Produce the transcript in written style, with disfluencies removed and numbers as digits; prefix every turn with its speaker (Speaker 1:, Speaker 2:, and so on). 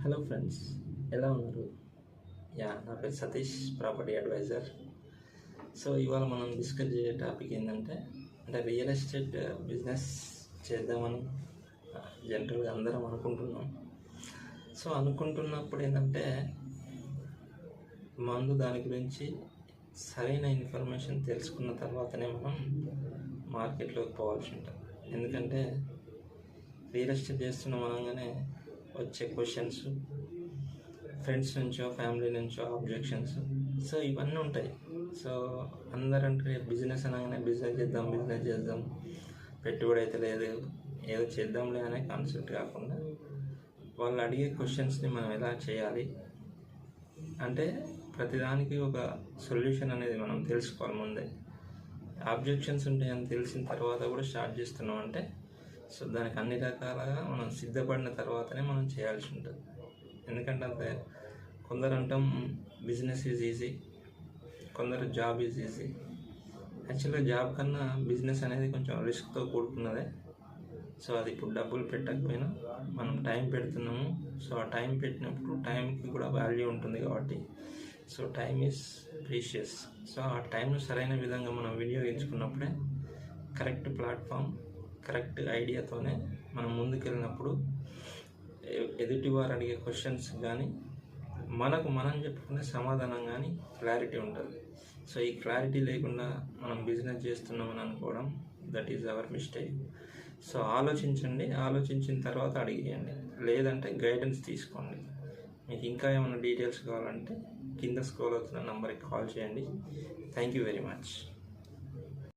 Speaker 1: Hello friends, ఎలా ఉన్నారు? నా పేరు సతీష్, ప్రాపర్టీ అడ్వైజర్. సో ఇవాళ మనం డిస్కస్ చేసే టాపిక్ ఏంటంటే రియల్ ఎస్టేట్ బిజినెస్ చేద్దామని జనరల్గా అందరం అనుకుంటున్నాం. సో అనుకుంటున్నప్పుడు ఏంటంటే ముందు దాని గురించి సరైన ఇన్ఫర్మేషన్ తెలుసుకున్న తర్వాతనే మనం మార్కెట్లోకి పోవాల్సి ఉంటుంది. ఎందుకంటే రియల్ ఎస్టేట్ చేస్తున్నాం అనగానే వచ్చే క్వశ్చన్స్, ఫ్రెండ్స్ నుంచో ఫ్యామిలీ నుంచో ఆబ్జెక్షన్స్, సో ఇవన్నీ ఉంటాయి. సో అందరంటే బిజినెస్ అనగానే బిజినెస్ చేద్దాం, పెట్టుబడి అయితే లేదు, ఏదో చేద్దాంలే అనే కాన్సెప్ట్ కాకుండా వాళ్ళు అడిగే క్వశ్చన్స్ని మనం ఎలా చేయాలి అంటే ప్రతిదానికి ఒక సొల్యూషన్ అనేది మనం తెలుసుకోవాలి ముందే. ఆబ్జెక్షన్స్ ఉంటాయని తెలిసిన తర్వాత కూడా స్టార్ట్ చేస్తున్నాం అంటే సో దానికి అన్ని రకాలుగా మనం సిద్ధపడిన తర్వాతనే మనం చేయాల్సి ఉంటుంది. ఎందుకంటే అంతే కొందరు అంటాం బిజినెస్ ఈజ్ ఈజీ, కొందరు జాబ్ ఈజ్ ఈజీ. యాక్చువల్గా జాబ్ కన్నా బిజినెస్ అనేది కొంచెం రిస్క్తో కూడుకున్నదే. సో అది ఇప్పుడు డబ్బులు పెట్టకపోయినా మనం టైం పెడుతున్నాము. సో ఆ టైం పెట్టినప్పుడు టైంకి కూడా వాల్యూ ఉంటుంది కాబట్టి so time is precious. So ఆ టైంను సరైన విధంగా మనం వినియోగించుకున్నప్పుడే కరెక్ట్ ప్లాట్ఫామ్, కరెక్ట్ ఐడియాతోనే మనం ముందుకెళ్ళినప్పుడు ఎదుటివారు అడిగే క్వశ్చన్స్ కానీ మనకు మనం చెప్పుకునే సమాధానం కానీ క్లారిటీ ఉంటుంది. సో ఈ క్లారిటీ లేకుండా మనం బిజినెస్ చేస్తున్నామని అనుకోవడం that is our mistake. So ఆలోచించండి, ఆలోచించిన తర్వాత అడిగేయండి, లేదంటే గైడెన్స్ తీసుకోండి. మీకు ఇంకా ఏమైనా డీటెయిల్స్ కావాలంటే కింద స్క్రోల్ అవుతున్న నెంబర్కి కాల్ చేయండి. Thank you very much.